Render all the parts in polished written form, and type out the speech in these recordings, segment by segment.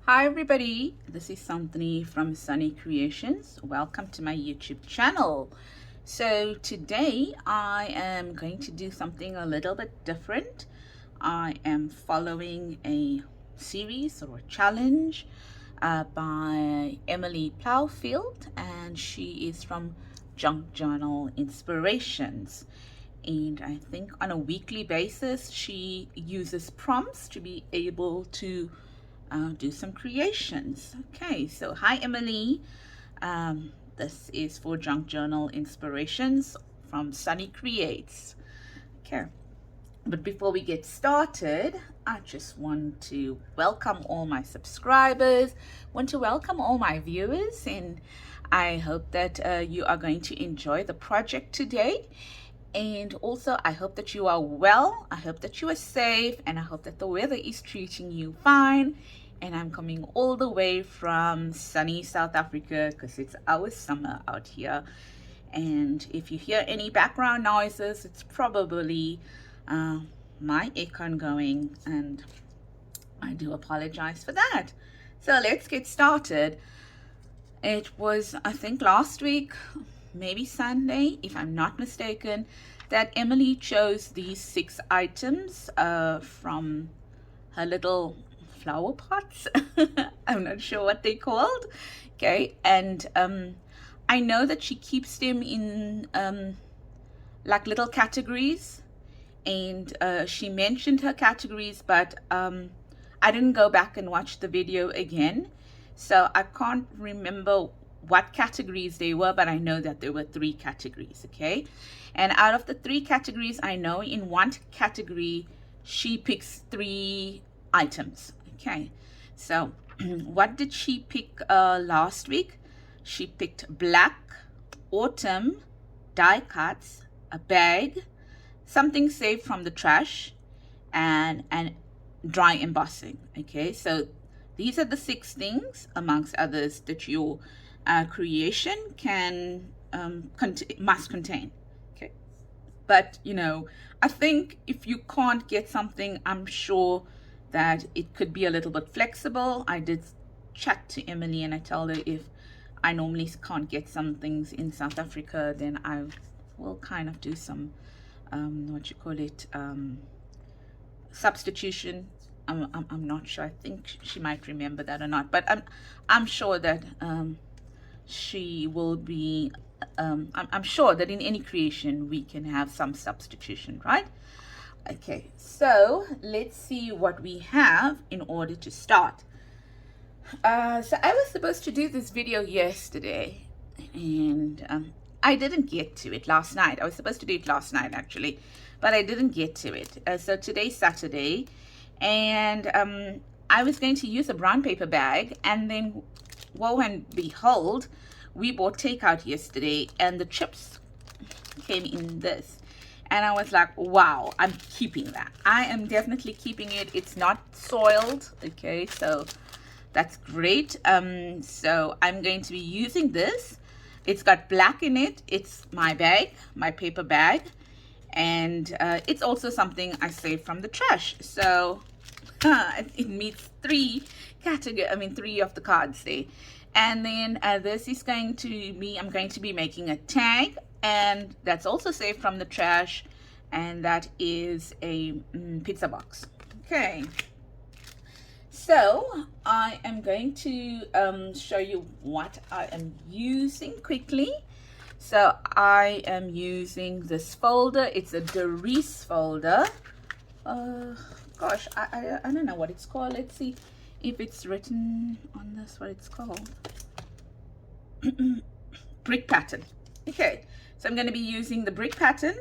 Hi everybody, this is Anthony from Sunny Creations. Welcome to my YouTube channel. So today I am going to do something a little bit different. I am following a series or a challenge by Emily Plowfield, and she is from Junk Journal Inspirations. And I think on a weekly basis she uses prompts to be able to do some creations. Okay, so hi Emily. This is for Junk Journal Inspirations from Sunny Creates. Okay, but before we get started, I just want to welcome all my subscribers, want to welcome all my viewers, and I hope that you are going to enjoy the project today. And also, I hope that you are well, I hope that you are safe, and I hope that the weather is treating you fine. And I'm coming all the way from sunny South Africa because it's our summer out here. And if you hear any background noises, it's probably my aircon going, and I do apologize for that. So let's get started. It was, I think, last week, maybe Sunday, if I'm not mistaken, that Emily chose these 6 items from her little flower pots. I'm not sure what they're called. Okay, and I know that she keeps them in like little categories, and she mentioned her categories, but I didn't go back and watch the video again, so I can't remember what categories they were, but I know that there were 3 categories. Okay, and out of the 3 categories, I know in one category she picks 3 items. Okay, so what did she pick last week? She picked black, autumn, die cuts, a bag, something saved from the trash, and dry embossing. Okay, so these are the 6 things amongst others that your creation can must contain. Okay, but I think if you can't get something, I'm sure that it could be a little bit flexible. I did chat to Emily and I told her if I normally can't get some things in South Africa, then I will kind of do some what you call it, substitution. I'm not sure. I think she might remember that or not, but I'm sure that she will be I'm sure that in any creation we can have some substitution, right? Okay, so let's see what we have in order to start. So I was supposed to do this video yesterday, and I didn't get to it last night. I was supposed to do it last night actually, but I didn't get to it. So today's Saturday, and I was going to use a brown paper bag, and then lo and behold, we bought takeout yesterday and the chips came in this, and I was like, wow, I'm keeping that. I am definitely keeping it. It's not soiled. Okay, so that's great. So I'm going to be using this. It's got black in it. It's my bag, my paper bag, and it's also something I saved from the trash. So it meets 3 of the cards there. And then this is going to be, I'm going to be making a tag, and that's also saved from the trash, and that is a pizza box. Okay, so I am going to show you what I am using quickly. So I am using this folder. It's a Doris folder. Gosh, I don't know what it's called. Let's see if it's written on this what it's called. Brick pattern. Okay, so I'm going to be using the brick pattern.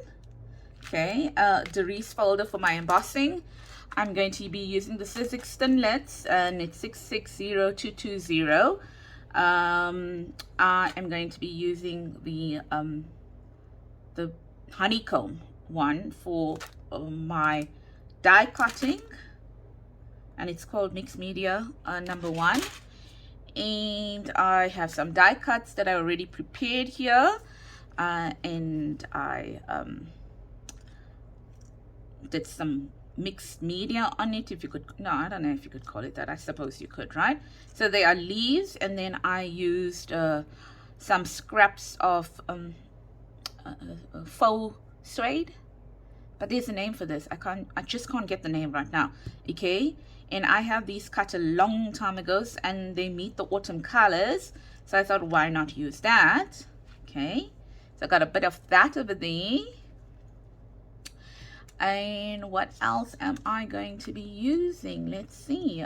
Okay, Doris folder for my embossing. I'm going to be using the Sizzix Stinlets, and it's 660220. I am going to be using the honeycomb one for my die cutting, and it's called Mixed Media number 1. And I have some die cuts that I already prepared here, and I did some mixed media on it, if you could. No, I don't know if you could call it that. I suppose you could, right? So they are leaves, and then I used some scraps of faux suede, but there's a name for this. I just can't get the name right now. Okay, and I have these cut a long time ago, and they meet the autumn colors, so I thought, why not use that? Okay, so I got a bit of that over there. And what else am I going to be using? Let's see.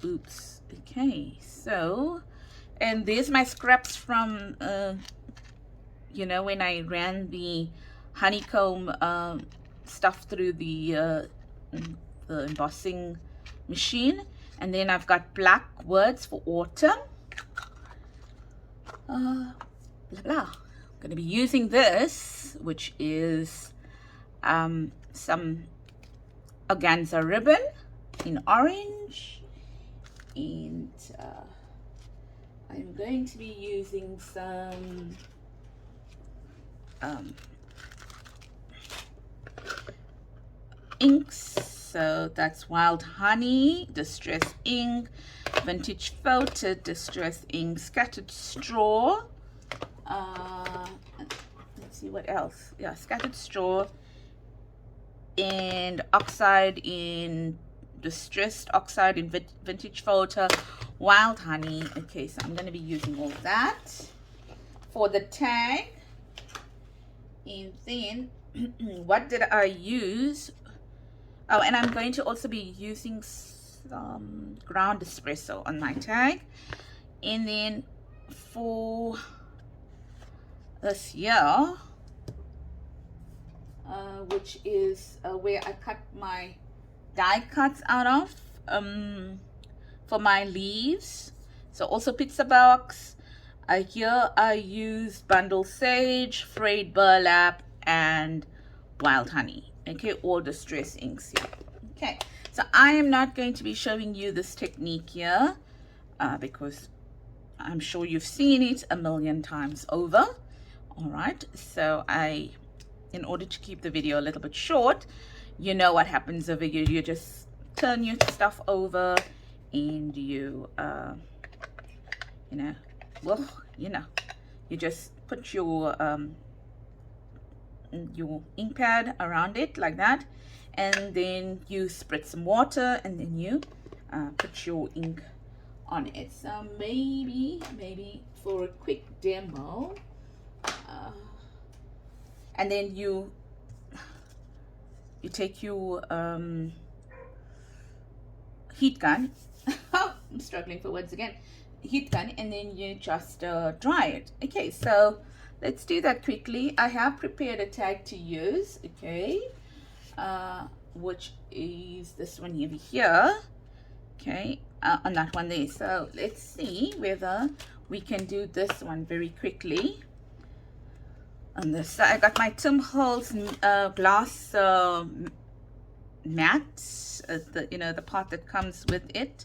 Oops. Okay, so, and there's my scraps from you know, when I ran the honeycomb stuff through the embossing machine. And then I've got black words for autumn. Blah blah. I'm going to be using this, which is some organza ribbon in orange, and I'm going to be using some inks. So that's Wild Honey, Distress Ink, Vintage Photo, Distress Ink, Scattered Straw. Let's see what else. Yeah, Scattered Straw, and Oxide in Distressed Oxide in Vintage Photo, Wild Honey. Okay, so I'm going to be using all that for the tag. And then what did I use? Oh, and I'm going to also be using some ground espresso on my tag. And then for this here, which is where I cut my die cuts out of for my leaves. So also pizza box. Here I used bundle sage, frayed burlap, and wild honey. Okay, all distress inks here. Okay, so I am not going to be showing you this technique here because I'm sure you've seen it a million times over. All right, so in order to keep the video a little bit short, you know what happens over here. You just turn your stuff over and you you just put your ink pad around it like that, and then you spritz some water, and then you put your ink on it. So maybe for a quick demo, and then you take your heat gun. I'm struggling for words again. Heat gun, and then you just dry it. Okay, so let's do that quickly. I have prepared a tag to use, okay, which is this one over here, okay, on that one there. So let's see whether we can do this one very quickly. On this side, I got my Tim Holtz glass mat, the part that comes with it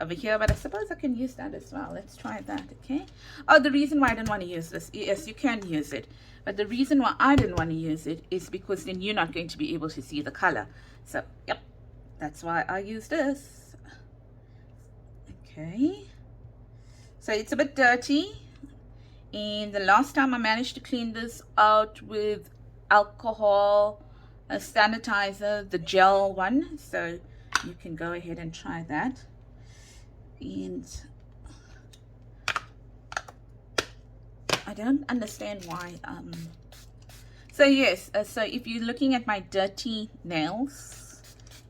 over here, but I suppose I can use that as well. Let's try that. Okay. Oh, the reason why I didn't want to use this, yes, you can use it, but the reason why I didn't want to use it is because then you're not going to be able to see the color. So yep, that's why I use this. Okay, so it's a bit dirty, and the last time I managed to clean this out with alcohol sanitizer, the gel one, so you can go ahead and try that. And I don't understand why so yes, so if you're looking at my dirty nails,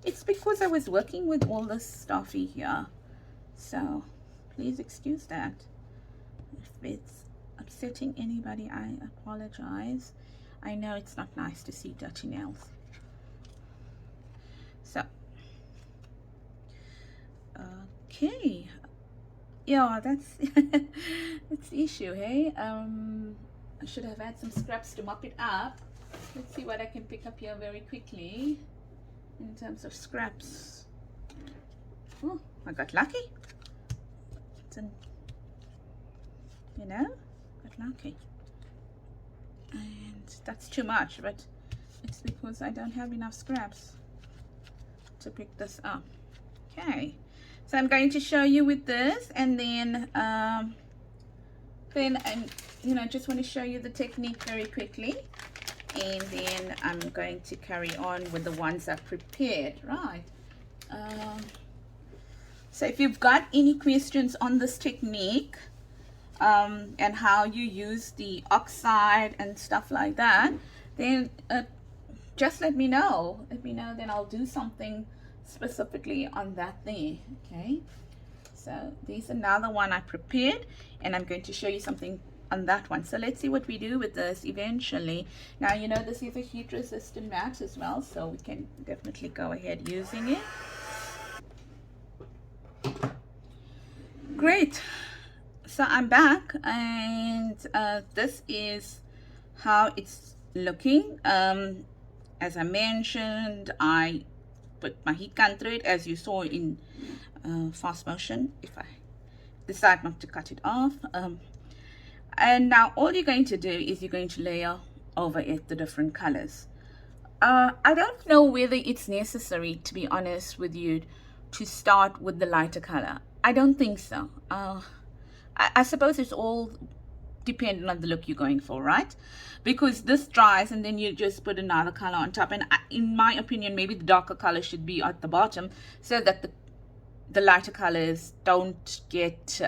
it's because I was working with all this stuffy here, so please excuse that. If it's upsetting anybody, I apologize. I know it's not nice to see dirty nails. So okay, yeah, that's that's the issue, hey. I should have had some scraps to mop it up. Let's see what I can pick up here very quickly in terms of scraps. Oh, I got lucky. Got lucky. And that's too much, but It's because I don't have enough scraps to pick this up. Okay, so I'm going to show you with this, and then you know, just want to show you the technique very quickly, and then I'm going to carry on with the ones I've prepared. Right. So if you've got any questions on this technique and how you use the oxide and stuff like that, then just let me know. Let me know, then I'll do something specifically on that there. Okay, so there's another one I prepared, and I'm going to show you something on that one. So let's see what we do with this eventually. Now, you know, this is a heat resistant mat as well, so we can definitely go ahead using it. Great. So I'm back, and this is how it's looking. As I mentioned, I put my heat gun through it, as you saw in fast motion, if I decide not to cut it off. And now all you're going to do is you're going to layer over it the different colors. I don't know whether it's necessary, to be honest with you, to start with the lighter color. I don't think so. I suppose it's all dependent on the look you're going for, right? Because this dries and then you just put another color on top, and in my opinion, maybe the darker color should be at the bottom so that the lighter colors don't get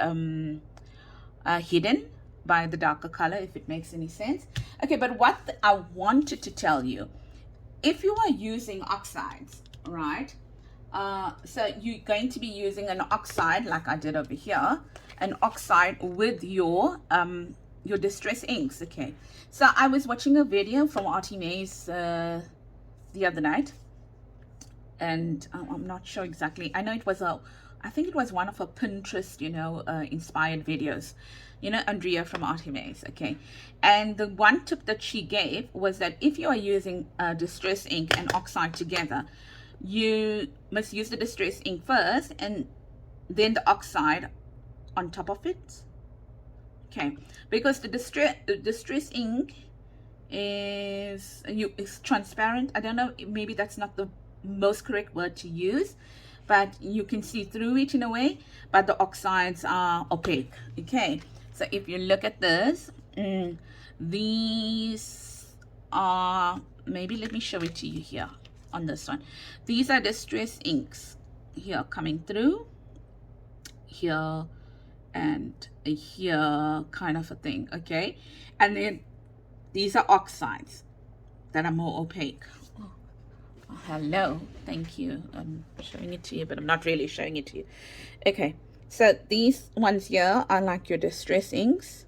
hidden by the darker color, if it makes any sense. Okay, but what I wanted to tell you, if you are using oxides, right, so you're going to be using an oxide like I did over here, an oxide with your distress inks. Okay, so I was watching a video from Artie Mays the other night, and I'm not sure exactly. I know it was I think it was one of her Pinterest, you know, inspired videos. You know, Andrea from Artie Mays. Okay, and the one tip that she gave was that if you are using distress ink and oxide together, you must use the distress ink first and then the oxide on top of it. Okay, because the distress ink is transparent. I don't know, maybe that's not the most correct word to use, but you can see through it in a way, but the oxides are opaque. Okay, so if you look at this, these are, maybe let me show it to you here on this one. These are distress inks here coming through here and here, kind of a thing. Okay, and then these are oxides that are more opaque. Oh, hello, thank you. I'm showing it to you, but I'm not really showing it to you. Okay, so these ones here are like your distress inks.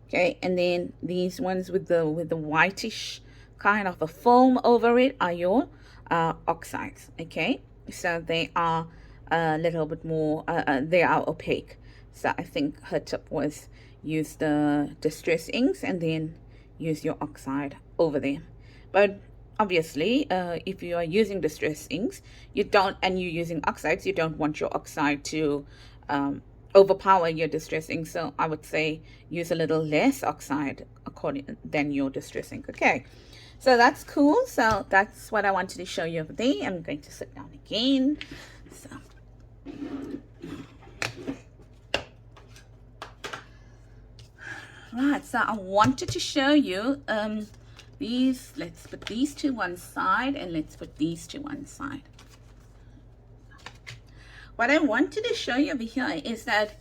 Okay, and then these ones with the whitish kind of a foam over it are your oxides. Okay, so they are a little bit more they are opaque. So I think her tip was use the distress inks and then use your oxide over them. But obviously if you are using distress inks, you don't, and you're using oxides, you don't want your oxide to overpower your distress ink. So I would say use a little less oxide than your distress ink. Okay, so that's cool. So that's what I wanted to show you over there. I'm going to sit down again. So right, so I wanted to show you these. Let's put these to one side and let's put these to one side. What I wanted to show you over here is that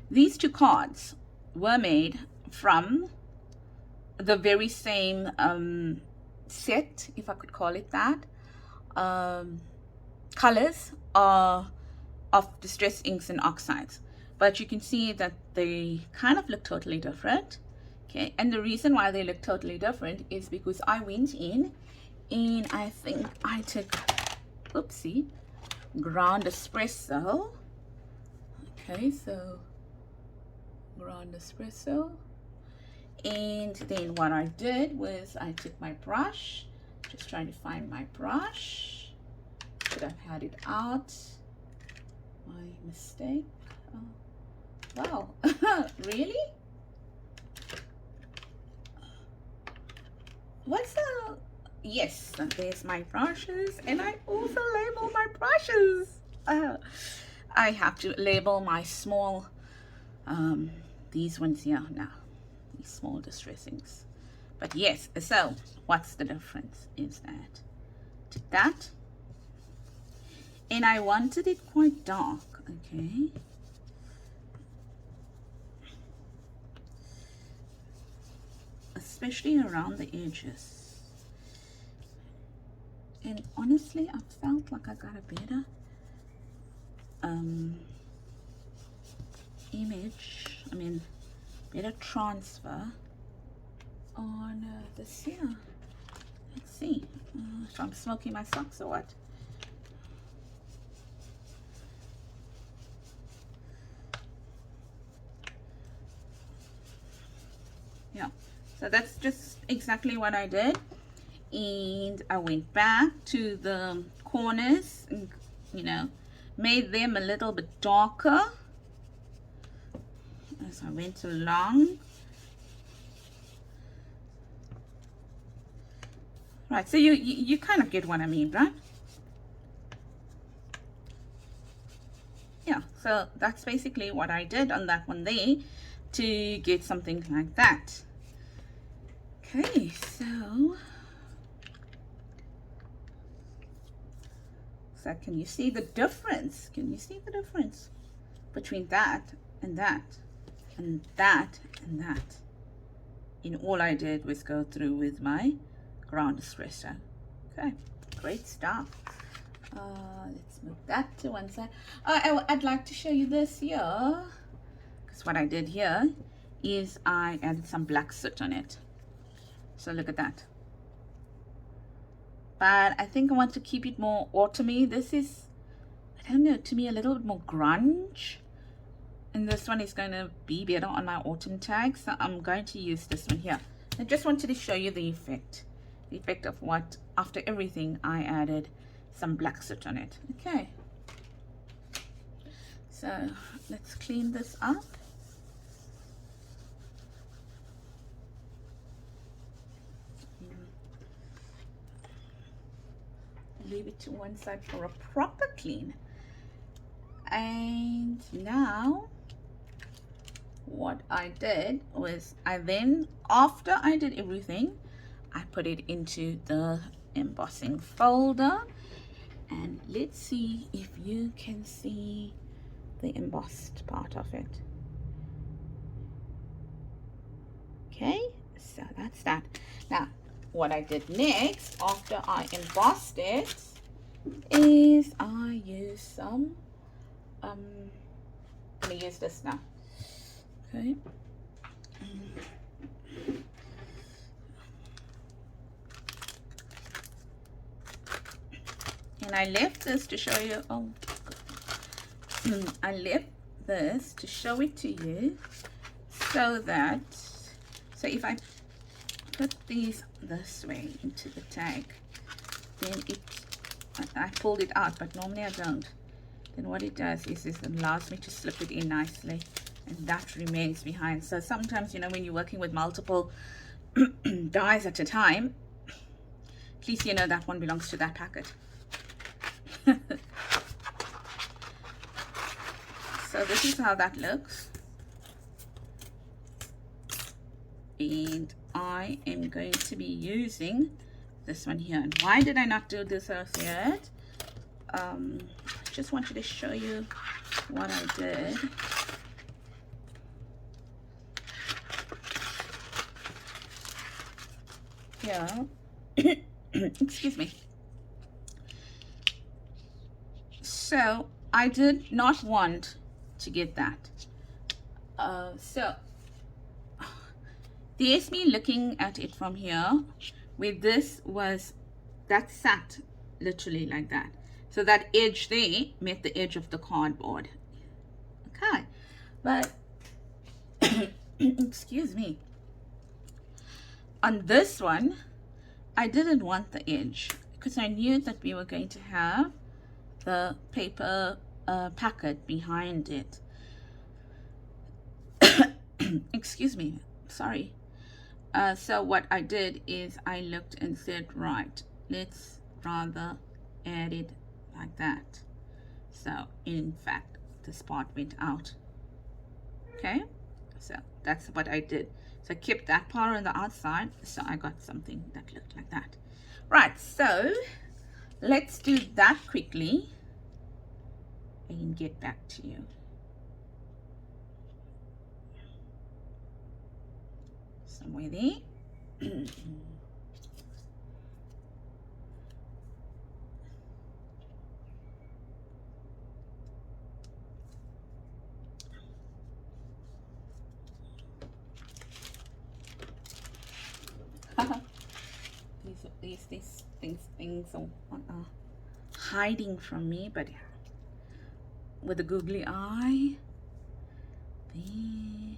these two cards were made from the very same set, if I could call it that, colors of distress inks and oxides. But you can see that they kind of look totally different. Okay, and the reason why they look totally different is because I went in and I think I took, oopsie, ground espresso. Okay, so ground espresso, and then what I did was I took my brush, just trying to find my brush, but I've had it out. My mistake. Oh, wow. Really? What's the, yes, there's my brushes, and I also label my brushes. I have to label my small, these ones here now, these small distressings. But yes, so what's the difference is that to that, and I wanted it quite dark, okay? Especially around the edges. And honestly, I felt like I got a better better transfer on this here. Let's see if I'm smoking my socks or what. Yeah, so that's just exactly what I did. And I went back to the corners and, you know, made them a little bit darker as I went along. Right, so you kind of get what I mean, right? Yeah, so that's basically what I did on that one there to get something like that. Okay, so can you see the difference? Can you see the difference between that and that and that and that? And all I did was go through with my ground espresso. Okay, great stuff. Let's move that to one side. I'd like to show you this here, because what I did here is I added some black soot on it. So look at that. But I think I want to keep it more autumny. This is, I don't know, to me a little bit more grunge. And this one is going to be better on my autumn tag. So I'm going to use this one here. I just wanted to show you the effect. The effect of what, after everything, I added some black soot on it. Okay. So let's clean this up. Leave it to one side for a proper clean. And now what I did was after I did everything, I put it into the embossing folder, and let's see if you can see the embossed part of it. Okay, so that's that. Now what I did next after I embossed it is I used some I'm gonna use this now. Okay, and I left this to show you. I left this to show it to you so if I put these this way into the tag, then I pulled it out, but normally I don't. Then what it does is it allows me to slip it in nicely, and that remains behind. So sometimes, you know, when you're working with multiple dies at a time, at least you know that one belongs to that packet. So this is how that looks. And I am going to be using this one here. And why did I not do this as yet? I just wanted to show you what I did. Yeah. Excuse me. So I did not want to get that. So there's me looking at it from here, where that sat literally like that. So that edge there met the edge of the cardboard. Okay, but excuse me. On this one, I didn't want the edge because I knew that we were going to have the paper packet behind it. Excuse me, sorry. So what I did is I looked and said, right, let's rather add it like that. So in fact, this part went out. Okay, so that's what I did. So I kept that part on the outside, so I got something that looked like that. Right, so let's do that quickly and get back to you. Somewhere there. these things are hiding from me, but with a googly eye. There.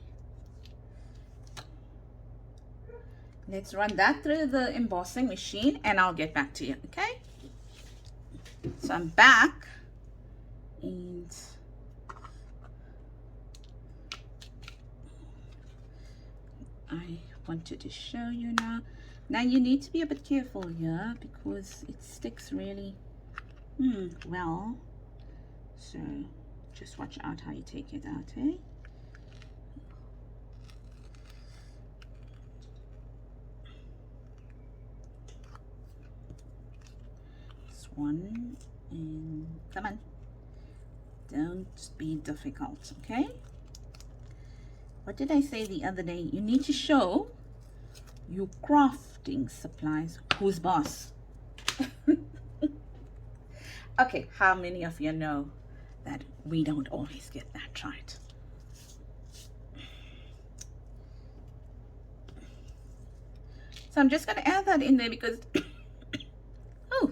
Let's run that through the embossing machine and I'll get back to you, okay? So I'm back and I wanted to show you now. Now you need to be a bit careful here because it sticks really well. So just watch out how you take it out, eh? This one, and come on, don't be difficult, okay? What did I say the other day? You need to show your crafting supplies who's boss. Okay, how many of you know that we don't always get that right? So I'm just going to add that in there because oh,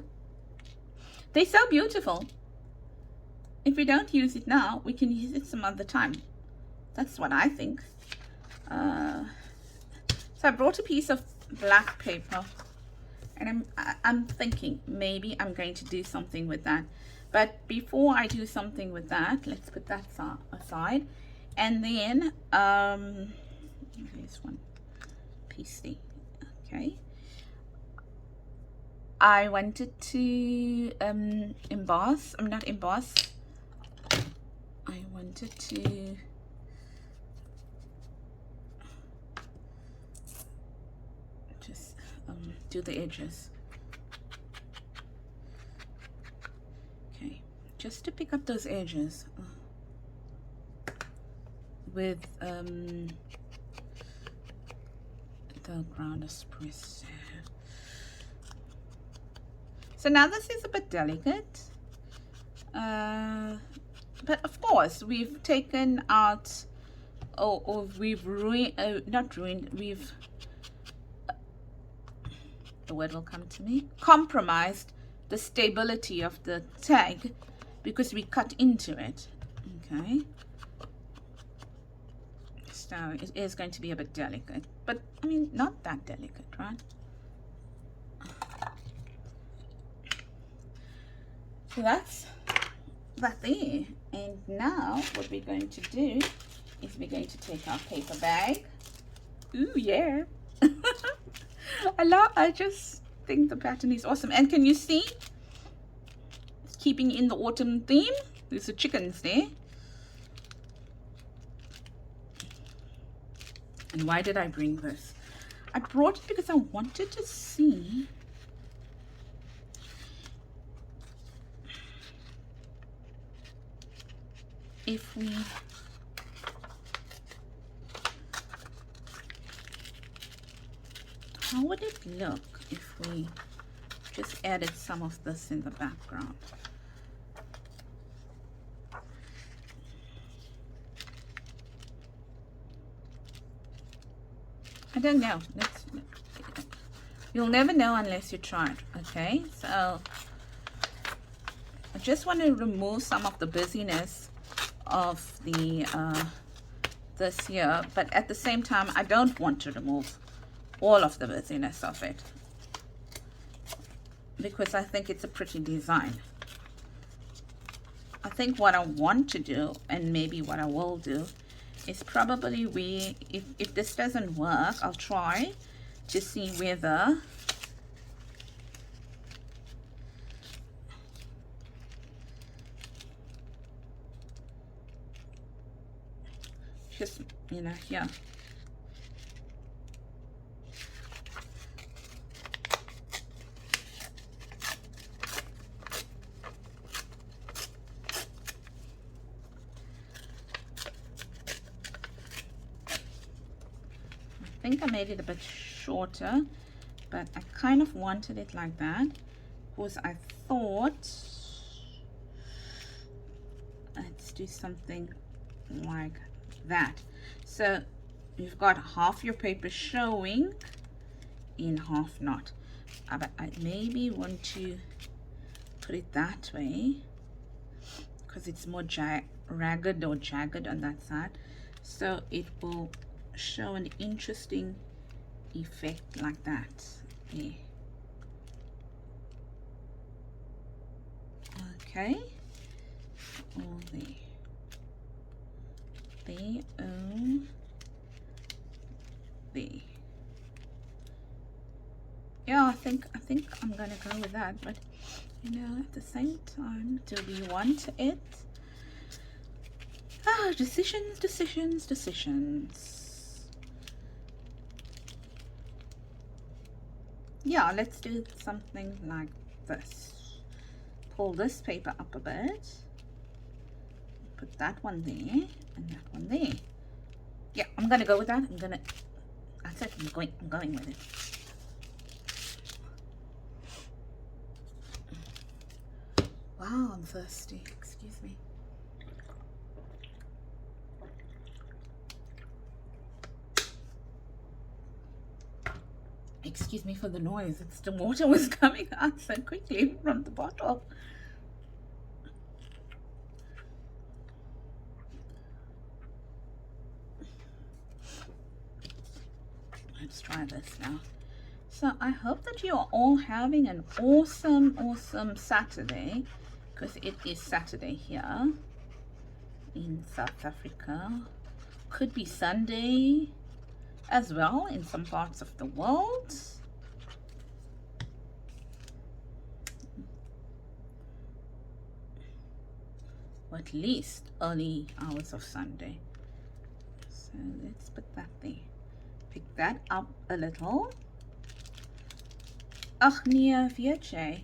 they're so beautiful. If we don't use it now, we can use it some other time. That's what I think. So I brought a piece of black paper and I'm thinking maybe I'm going to do something with that. But before I do something with that, let's put that aside. And then, there's one piece there. Okay. I wanted to emboss. I'm not emboss. I wanted to just do the edges. Okay, just to pick up those edges with the ground espresso. So now this is a bit delicate, but of course we've taken out, or we've ruined, not ruined, we've, the word will come to me, compromised the stability of the tag because we cut into it. Okay, so it is going to be a bit delicate, but I mean not that delicate, right? So that's that there. And now what we're going to do is we're going to take our paper bag. Ooh, yeah. I just think the pattern is awesome. And can you see? It's keeping in the autumn theme. There's the chickens there. And why did I bring this? I brought it because I wanted to see if we how would it look if we just added some of this in the background. I don't know. You'll never know unless you try it. Okay, so I just want to remove some of the busyness of the this here, but at the same time I don't want to remove all of the busyness of it because I think it's a pretty design. I think what I want to do, and maybe what I will do, is probably if this doesn't work, I'll try to see whether just, you know, here. I think I made it a bit shorter, but I kind of wanted it like that because I thought, let's do something like that. So you've got half your paper showing in, half not. But I maybe want to put it that way because it's more ragged or jagged on that side, so it will show an interesting effect like that. Yeah. Okay. All there. There. Oh. There. Yeah, I think I'm gonna go with that, but you know, at the same time, do we want it? Ah, decisions, decisions, decisions. Yeah, let's do something like this. Pull this paper up a bit. Put that one there and that one there. Yeah, I'm gonna go with that. I said I'm going with it. Wow, I'm thirsty. Excuse me. Excuse me for the noise. It's the water was coming out so quickly from the bottle. Let's try this now. So I hope that you are all having an awesome Saturday, because it is Saturday here in South Africa. Could be Sunday as well in some parts of the world. Or at least early hours of Sunday. So let's put that there. Pick that up a little. Ach nee, weet jy.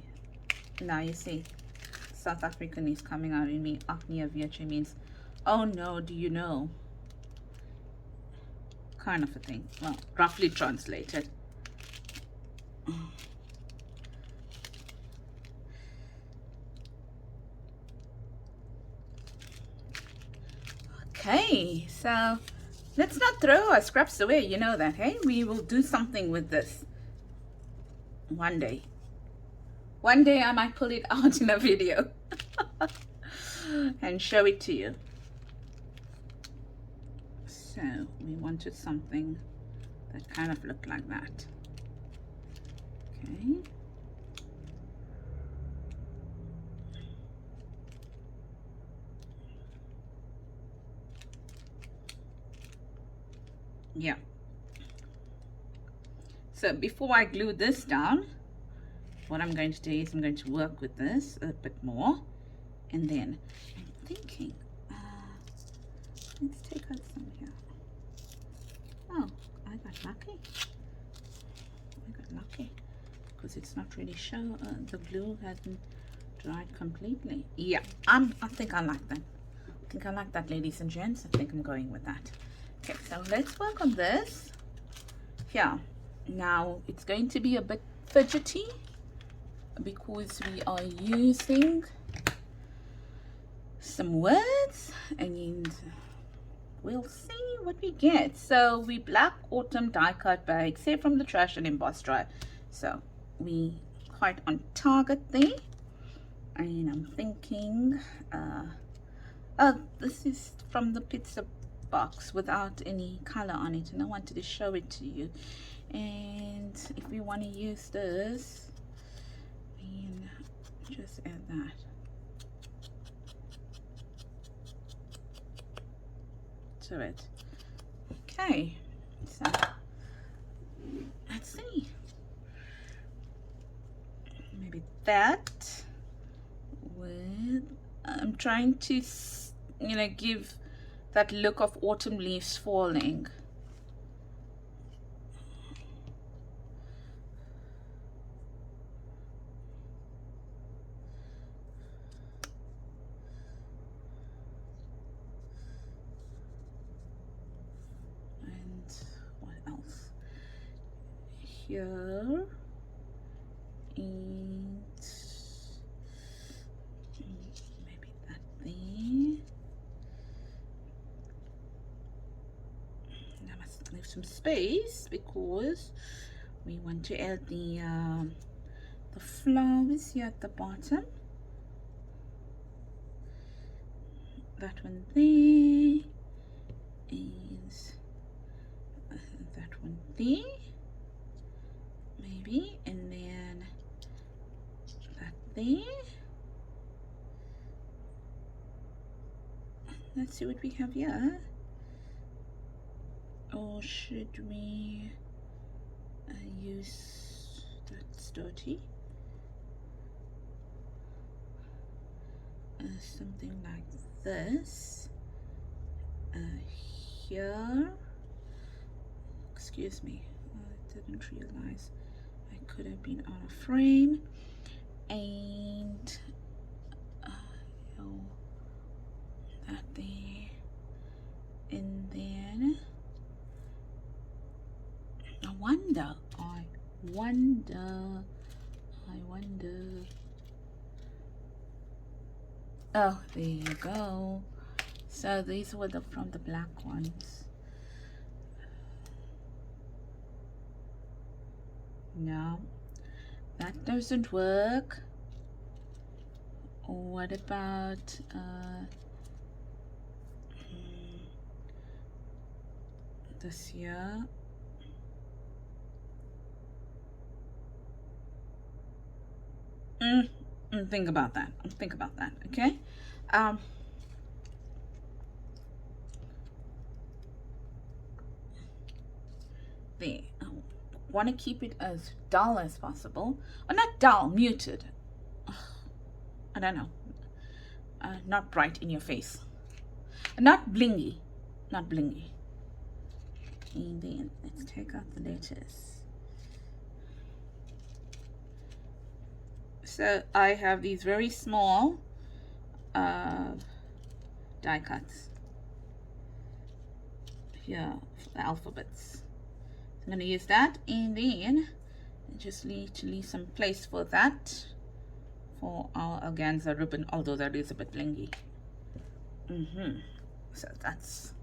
Now you see, South African is coming out in me. Ach nee, weet jy means, oh no, do you know? Kind of a thing. Well, roughly translated. Okay, so let's not throw our scraps away. You know that, hey? We will do something with this. One day. One day I might pull it out in a video and show it to you. So we wanted something that kind of looked like that. Okay. Yeah. So before I glue this down, what I'm going to do is I'm going to work with this a bit more, and then I'm thinking, let's take out some here. Oh, I got lucky. Because it's not really show. The glue hasn't dried completely. Yeah, I think I like that. I think I like that, ladies and gents. I think I'm going with that. Okay, so let's work on this. Yeah, now it's going to be a bit fidgety because we are using some words, and we'll see what we get. So we black autumn die cut bag, save from the trash and emboss dry. So we quite on target there. And I'm thinking, oh, this is from the pizza box without any color on it, and I wanted to show it to you. And if we want to use this, and just add that. To it. Okay, so let's see. Maybe that with, I'm trying to, you know, give that look of autumn leaves falling. And what else? Here. And maybe that there. I must leave some space because we want to add the flowers here at the bottom. That one there, and that one there, maybe, and then that there. Let's see what we have here. Or should we use that's dirty? Something like this. Here. Excuse me, I didn't realize I could have been out of frame. And that there, and then I wonder. Oh, there you go. So these were from the black ones. No, that doesn't work. What about this here? Think about that. Okay. There. I want to keep it as dull as possible, or not dull, muted. I don't know. Not bright in your face. Not blingy. And then let's take out the letters. So I have these very small die cuts here for the alphabets. So I'm going to use that, and then just need to leave some place for that for our organza ribbon, although that is a bit blingy. So that's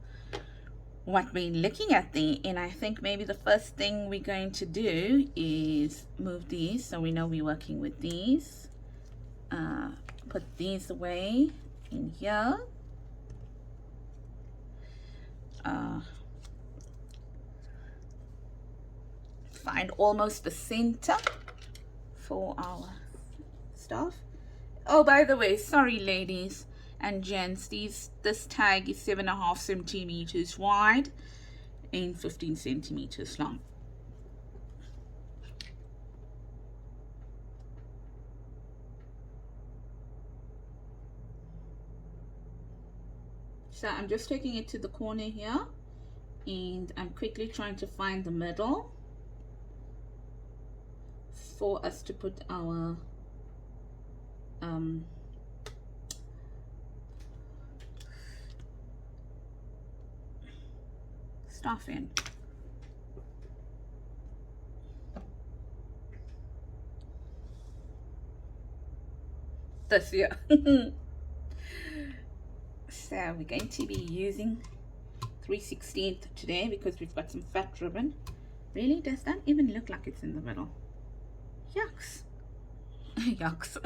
what we're looking at there. And I think maybe the first thing we're going to do is move these so we know we're working with these. Put these away in here. Find almost the center for our stuff. Oh, by the way, sorry ladies and gents, this tag is 7.5 centimeters wide and 15 centimeters long. So I'm just taking it to the corner here, and I'm quickly trying to find the middle for us to put our stuff in. This year. So we're going to be using 3/16 today because we've got some fat ribbon. Really, does that even look like it's in the middle? Yucks. Yucks.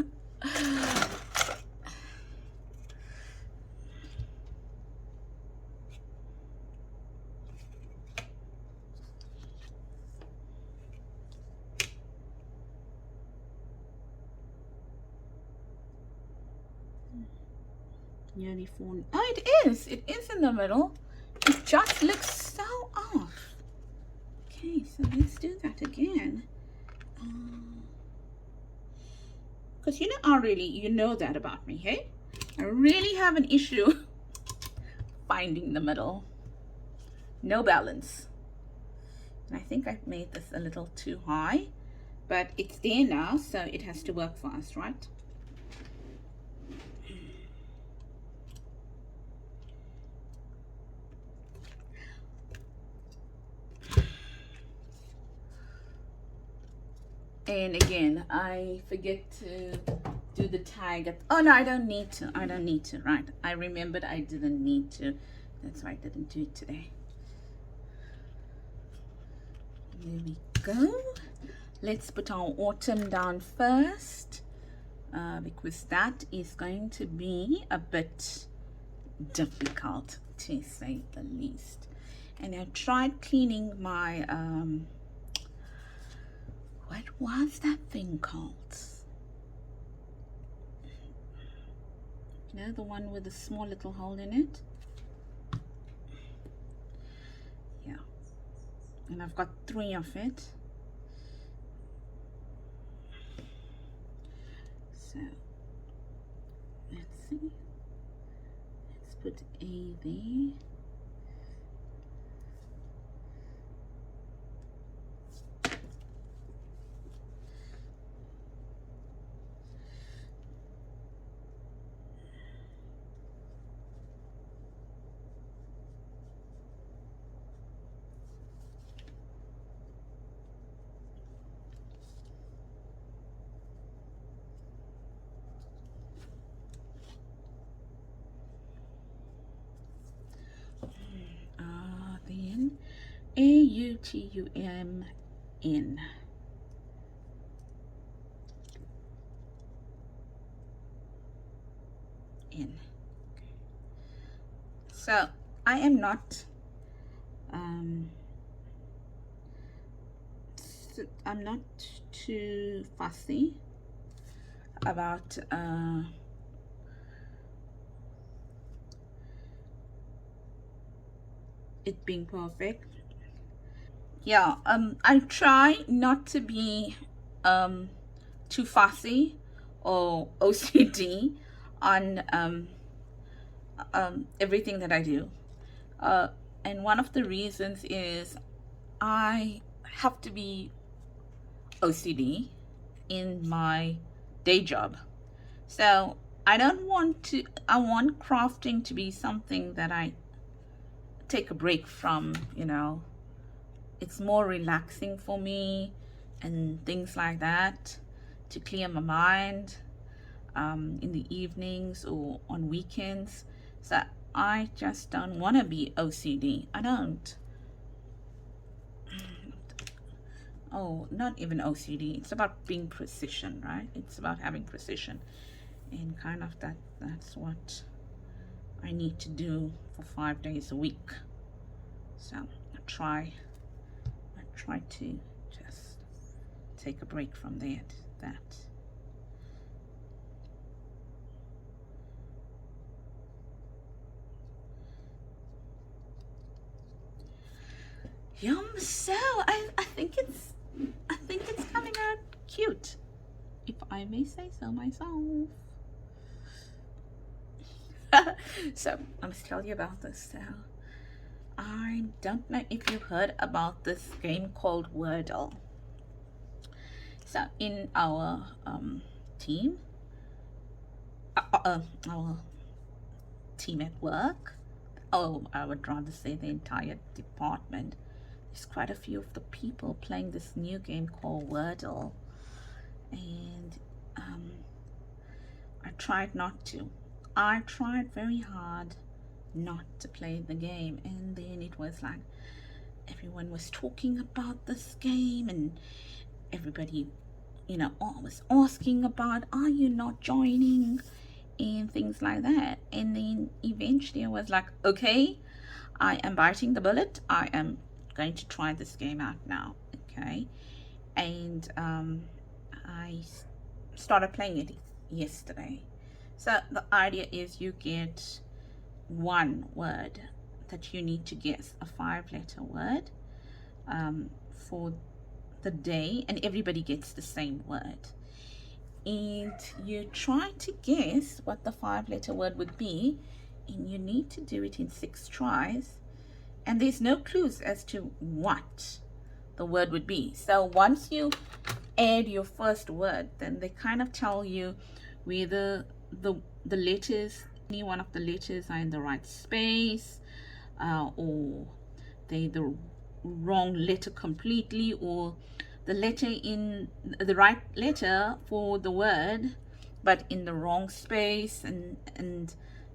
Nearly 4. Oh, it is in the middle. It just looks so off. Okay, so let's do that again. Because you know that about me, hey? I really have an issue finding the middle. No balance. And I think I've made this a little too high, but it's there now, so it has to work for us, right? And again, I forget to do the tag. Oh no, I don't need to. I don't need to. Right. I remembered I didn't need to. That's why I didn't do it today. There we go. Let's put our autumn down first, because that is going to be a bit difficult, to say the least. And I tried cleaning my what was that thing called? You know, the one with the small little hole in it. Yeah, and I've got 3 of it. So let's see. Let's put A there. Then AUTUMN. In. So I am not I'm not too fussy about it being perfect. Yeah, I try not to be too fussy or OCD on everything that I do. And one of the reasons is I have to be OCD in my day job. So I want crafting to be something that I take a break from, It's more relaxing for me and things like that, to clear my mind in the evenings or on weekends. So I just don't want to be OCD. I don't. Oh, not even OCD. It's about being precision, right? It's about having precision. And kind of that's what I need to do for 5 days a week. So I try to just take a break from that. Yum. So I think it's coming out cute, if I may say so myself. So I must tell you about this. So I don't know if you heard about this game called Wordle. So in our team, our team at work, I would rather say the entire department, there's quite a few of the people playing this new game called Wordle. And I tried not to. I tried very hard not to play the game, and then it was like everyone was talking about this game, and everybody was asking about, are you not joining, and things like that. And then eventually I was like, okay, I am biting the bullet. I am going to try this game out now. Okay. And I started playing it yesterday. So the idea is you get one word that you need to guess, a 5-letter word, for the day, and everybody gets the same word. And you try to guess what the 5-letter word would be, and you need to do it in 6 tries. And there's no clues as to what the word would be. So once you add your first word, then they kind of tell you whether the letters, any one of the letters are in the right space, or they the wrong letter completely, or the letter in the right letter for the word but in the wrong space, and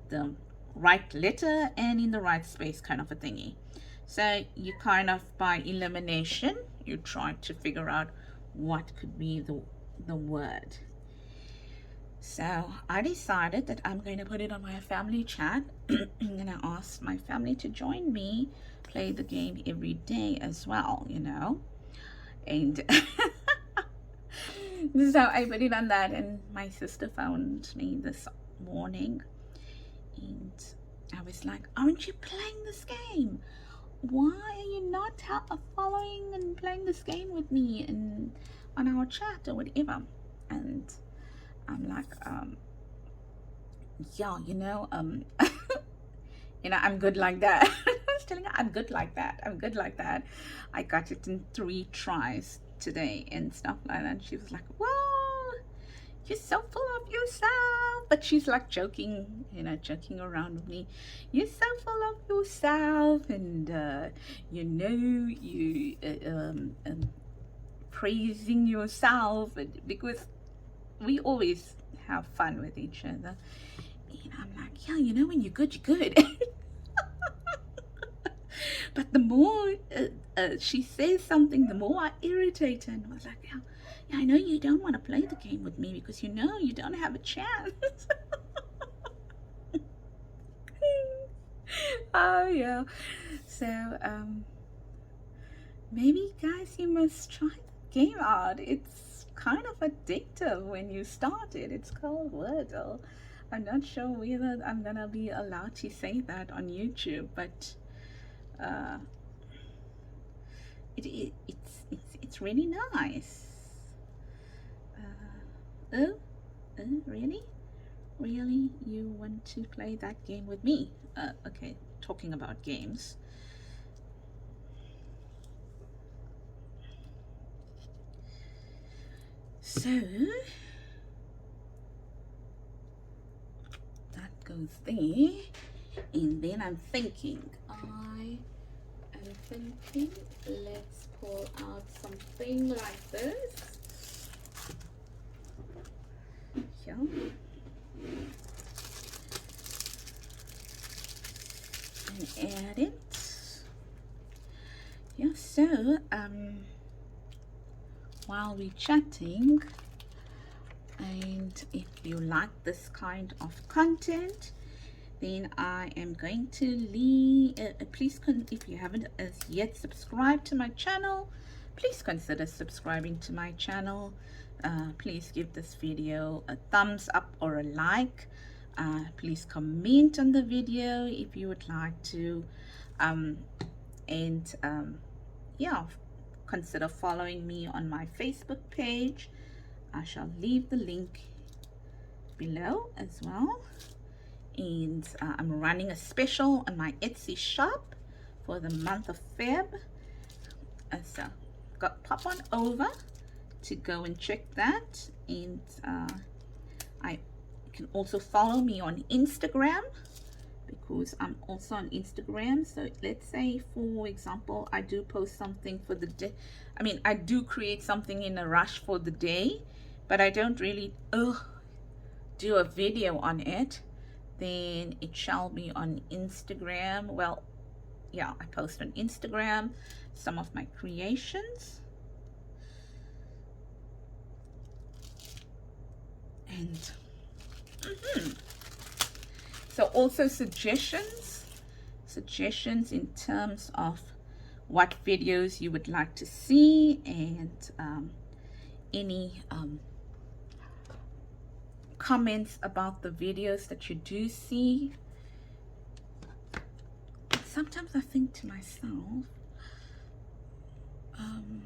the right letter and in the right space, kind of a thingy. So you kind of, by elimination, you try to figure out what could be the word. So I decided that I'm going to put it on my family chat and I asked my family to join me play the game every day as well, you know. And so I put it on that, and my sister phoned me this morning and I was like, aren't you playing this game? Why are you not following and playing this game with me and on our chat or whatever? And I'm like, yeah, you know, I'm good like that. I was telling her, I'm good like that. I'm good like that. I got it in 3 tries today and stuff like that. And she was like, whoa, you're so full of yourself. But she's like joking, you know, joking around with me. You're so full of yourself, and you know, you praising yourself, because we always have fun with each other. And I'm like, yeah, you know, when you're good, you're good. But the more she says something, the more I irritate her. And I was like, yeah, I know you don't want to play the game with me because you know you don't have a chance. Oh, yeah. So, maybe, guys, you must try the game out. It's kind of addictive when you start it. It's called Wordle. I'm not sure whether I'm gonna be allowed to say that on YouTube, but it's really nice. Really, you want to play that game with me? Okay, talking about games. So that goes there, and then I'm thinking, let's pull out something like this. Yeah. And add it. Yeah, so while we're chatting, and if you like this kind of content, then I am going to leave, please, if you haven't as yet subscribed to my channel, please consider subscribing to my channel. Please give this video a thumbs up or a like. Please comment on the video if you would like to, yeah, consider following me on my Facebook page. I shall leave the link below as well. And I'm running a special on my Etsy shop for the month of Feb. So pop on over to go and check that. And I can also follow me on Instagram, because I'm also on Instagram. So let's say, for example, I do post something for the day. I mean, I do create something in a rush for the day, but I don't really do a video on it. Then it shall be on Instagram. Well, yeah, I post on Instagram some of my creations. And so also suggestions in terms of what videos you would like to see, and any comments about the videos that you do see. Sometimes I think to myself, Um,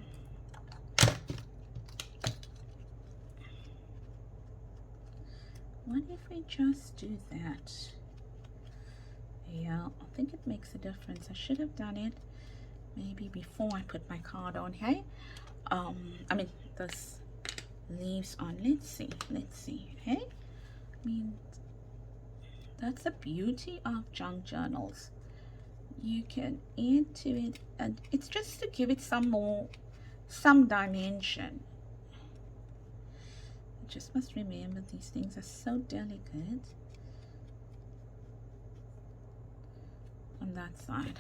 what if we just do that? Yeah, I think it makes a difference. I should have done it maybe before I put my card on. Hey, I mean this leaves on. Let's see. Hey, I mean, that's the beauty of junk journals. You can add to it, and it's just to give it some dimension. You just must remember these things are so delicate on that side.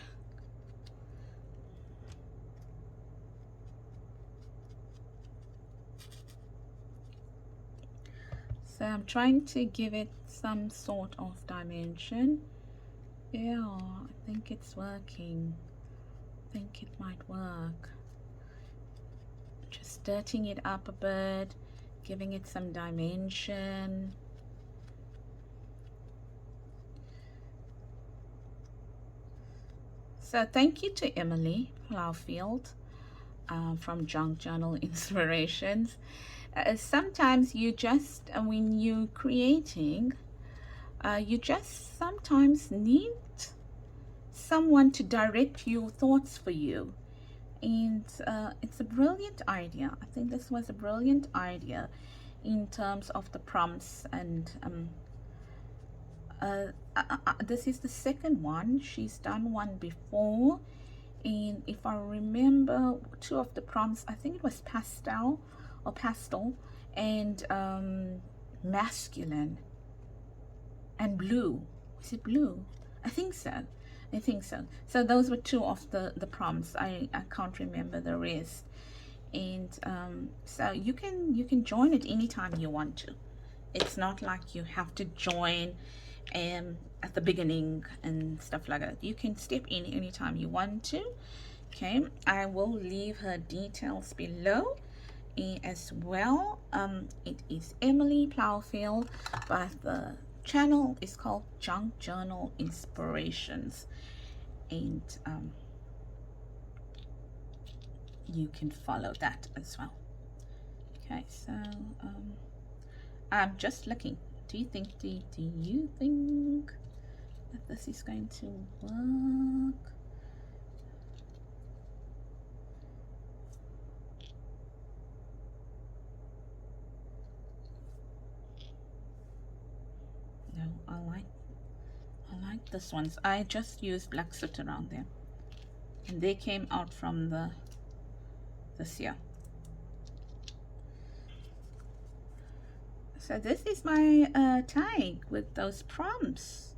So I'm trying to give it some sort of dimension. Yeah, I think it's working. I think it might work. Just dirtying it up a bit, giving it some dimension. So thank you to Emily Plowfield from Junk Journal Inspirations. Sometimes you just, when you're creating, you just sometimes need someone to direct your thoughts for you. And it's a brilliant idea. I think this was a brilliant idea in terms of the prompts. And this is the second one. She's done one before, and if I remember, two of the prompts, I think it was pastel and masculine and blue. Was it blue? I think so. So those were two of the prompts. I can't remember the rest. And so you can join it anytime you want to. It's not like you have to join at the beginning and stuff like that. You can step in anytime you want to. Okay, I will leave her details below as well. It is Emily Plowfield, but the channel is called Junk Journal Inspirations, and you can follow that as well. Okay, so I'm just looking. Do you think that this is going to work? No, I like this ones. I just used black soot around them, and they came out from this year. So this is my tag with those prompts.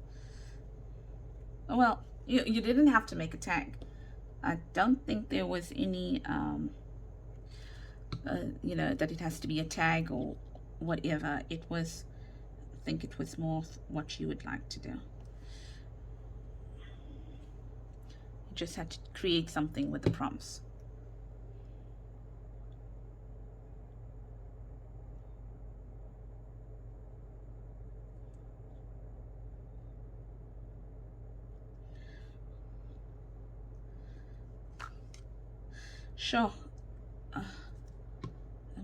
Well, you didn't have to make a tag. I don't think there was any you know, that it has to be a tag or whatever. It was, I think it was more what you would like to do. You just had to create something with the prompts. Sure. I'm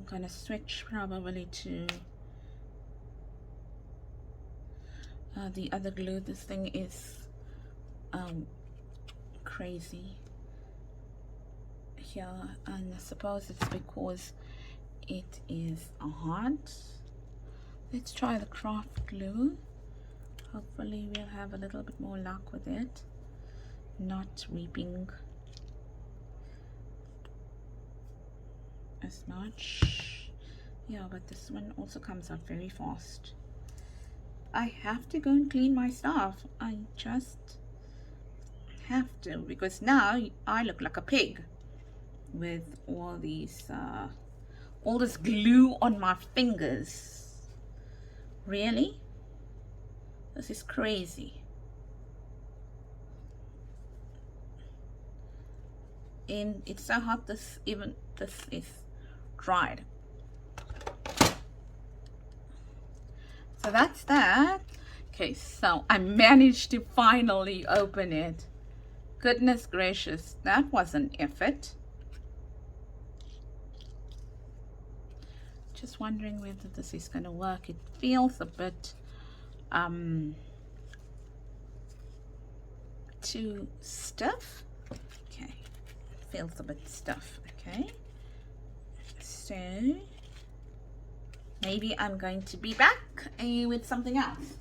gonna switch probably to the other glue. This thing is crazy here, and I suppose it's because it is hard. Let's try the craft glue. Hopefully we'll have a little bit more luck with it, not weeping as much. Yeah, but this one also comes out very fast. I have to go and clean my stuff. I just have to, because now I look like a pig with all these all this glue on my fingers. Really? This is crazy. And it's so hot, this is dried. So that's that. Okay, so I managed to finally open it. Goodness gracious, that was an effort. Just wondering whether this is going to work. It feels a bit too stiff. Okay, it feels a bit stiff. Okay, so maybe I'm going to be back with something else.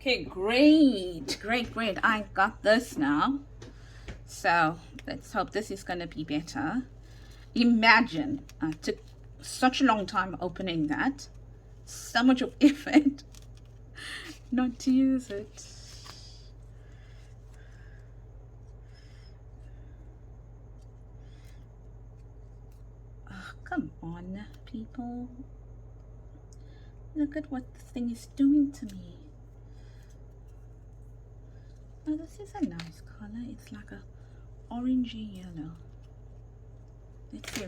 Okay, great. I got this now. So let's hope this is going to be better. Imagine, it took such a long time opening that. So much of effort not to use it. Oh, come on, people. Look at what this thing is doing to me. Oh, this is a nice color. It's like a orangey yellow. Let's see.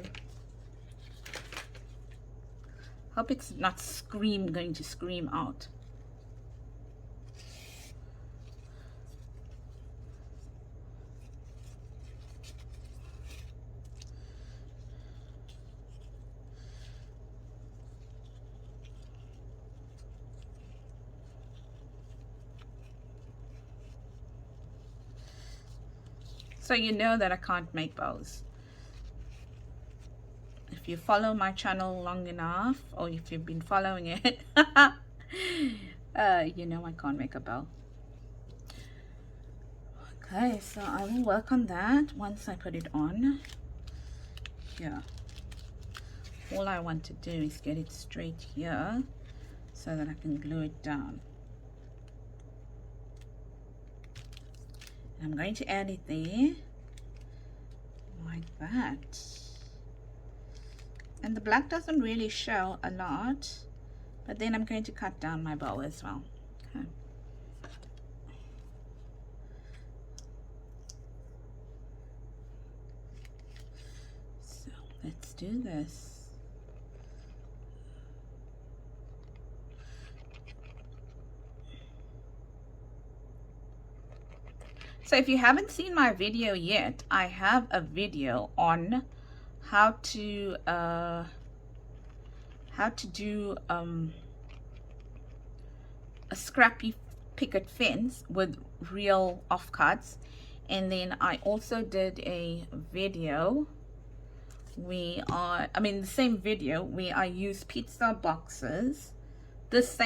Hope it's not going to scream out. So you know that I can't make bows. If you follow my channel long enough, or if you've been following it, you know I can't make a bow. Okay, so I will work on that once I put it on. Here. All I want to do is get it straight here so that I can glue it down. I'm going to add it there like that, and the black doesn't really show a lot, but then I'm going to cut down my bow as well. Okay. So let's do this. So if you haven't seen my video yet, I have a video on how to do a scrappy picket fence with real offcuts, and then I also did a video the same video where I use pizza boxes, this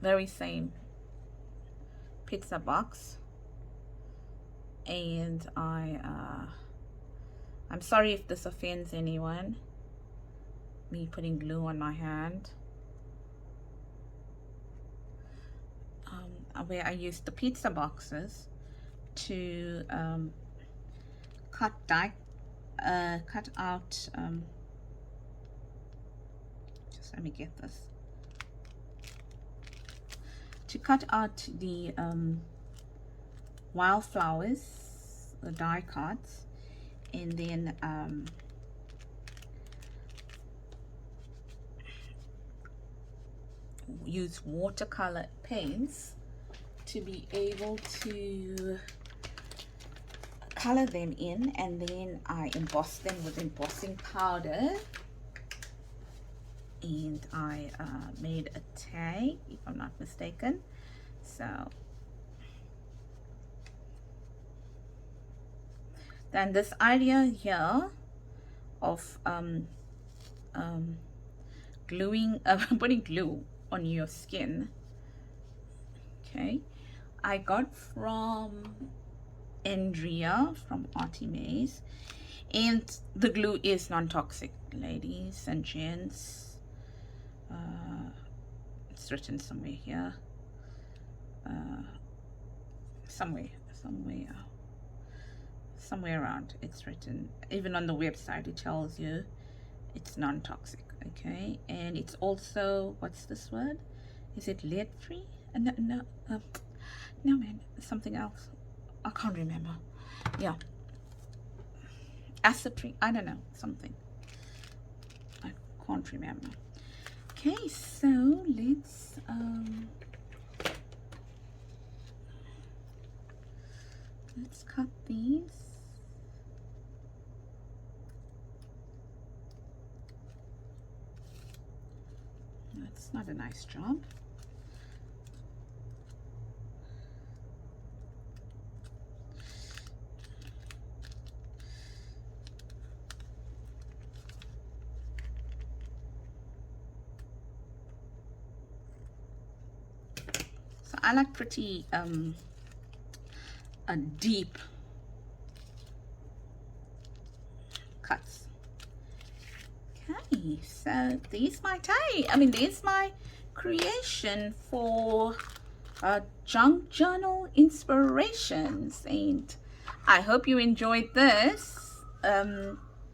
very same pizza box. And I'm sorry if this offends anyone, me putting glue on my hand, where I used the pizza boxes to cut out, just let me get this, to cut out the wildflowers, the die cuts, and then use watercolor paints to be able to color them in, and then I emboss them with embossing powder. And I made a tag, if I'm not mistaken. So then this idea here of gluing, putting glue on your skin, okay, I got from Andrea from Artie Maze, and the glue is non-toxic, ladies and gents. It's written somewhere here, somewhere around it's written. Even on the website it tells you it's non-toxic. Okay, and it's also, what's this word, is it lead free? No man, something else, I can't remember. Yeah, acid free, I don't know, something, I can't remember. Okay, so let's cut these. a nice job. So I like pretty deep cuts. Okay, so there's my there's my creation for junk journal inspirations, and I hope you enjoyed this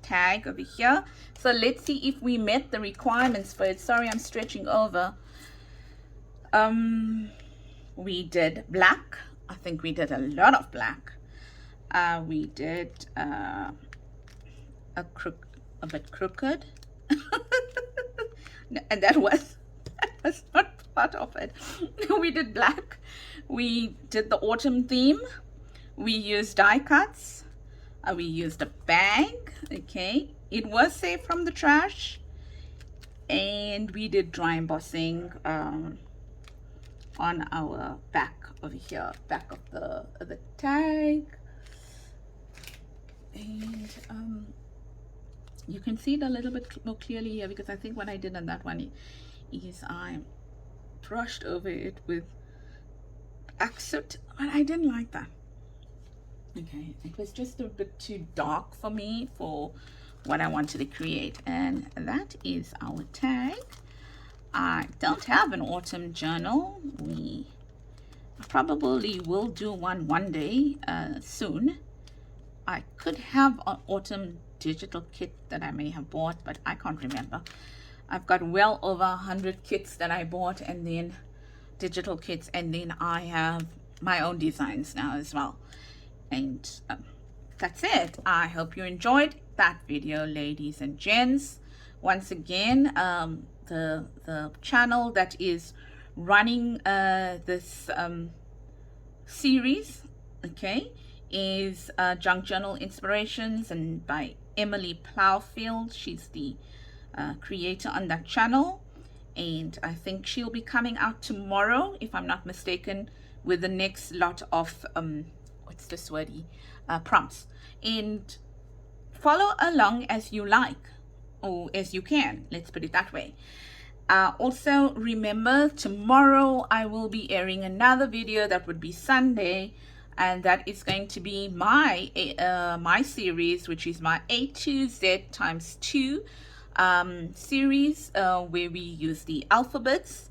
tag over here. So let's see if we met the requirements for it. Sorry, I'm stretching over. We did black. I think we did a lot of black. We did a bit crooked. And that was not part of it. We did black. We did the autumn theme. We used die cuts. We used a bag. Okay, it was saved from the trash. And we did dry embossing on our back over here, back of the tag. And you can see it a little bit more clearly here, because I think what I did on that one is I brushed over it with accent, but I didn't like that. Okay, it was just a bit too dark for me for what I wanted to create. And that is our tag. I don't have an autumn journal. We probably will do one day soon. I could have an autumn digital kit that I may have bought, but I can't remember. I've got well over 100 kits that I bought, and then digital kits, and then I have my own designs now as well. And that's it. I hope you enjoyed that video, ladies and gents. Once again, the channel that is running this series, okay, is Junk Journal Inspirations, and by Emily Plowfield. She's the creator on that channel, and I think she'll be coming out tomorrow, if I'm not mistaken, with the next lot of what's this wordy, prompts. And follow along as you like, or as you can, let's put it that way. Also remember, tomorrow I will be airing another video. That would be Sunday, and that is going to be my my series, which is my A to Z times 2 series, where we use the alphabets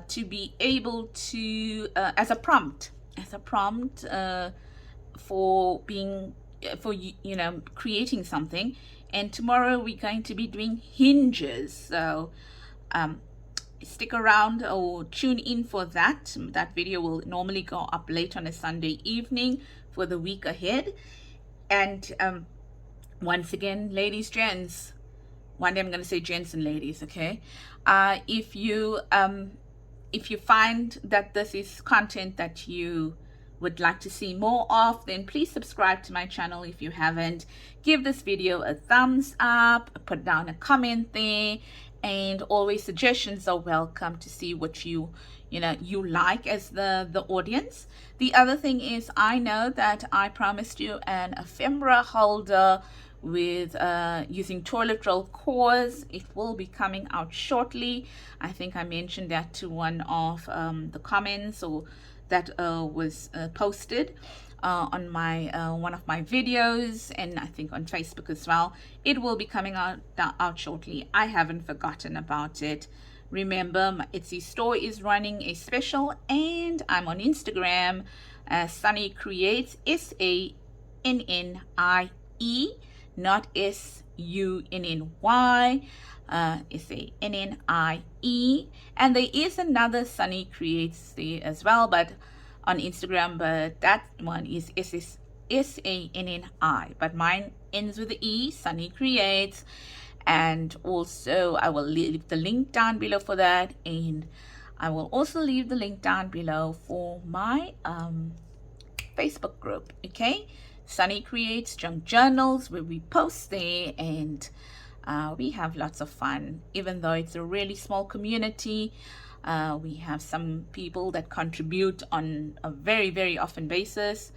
to be able to as a prompt for being you know, creating something. And tomorrow we're going to be doing hinges, so stick around or tune in for that. That video will normally go up late on a Sunday evening for the week ahead. And once again, ladies, gents, one day I'm going to say gents and ladies, okay? If you find that this is content that you would like to see more of, then please subscribe to my channel if you haven't. Give this video a thumbs up, put down a comment there, and always suggestions are welcome to see what you like as the audience. The other thing is, I know that I promised you an ephemera holder with using toilet roll cores. It will be coming out shortly. I think I mentioned that to one of the comments, or that was posted on my one of my videos, and I think on Facebook as well. It will be coming out shortly. I haven't forgotten about it. Remember, my Etsy store is running a special, and I'm on Instagram as Sunny Creates, SANNIE, not SUNNY, SANNIE. And there is another Sunny Creates there as well, but on Instagram, but that one is SANNI, but mine ends with the E, Sunny Creates. And also I will leave the link down below for that, and I will also leave the link down below for my Facebook group, okay? Sunny Creates Junk Journals, where we post there, and We have lots of fun, even though it's a really small community. We have some people that contribute on a very, very often basis.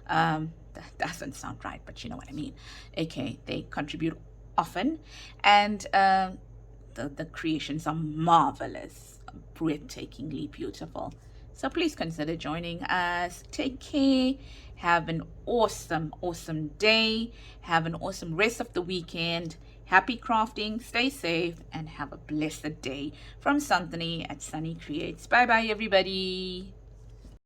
That doesn't sound right, but you know what I mean. Okay, they contribute often, and the creations are marvelous, breathtakingly beautiful. So please consider joining us. Take care. Have an awesome, awesome day. Have an awesome rest of the weekend. Happy crafting. Stay safe and have a blessed day. From Santini at Sunny Creates. Bye bye, everybody.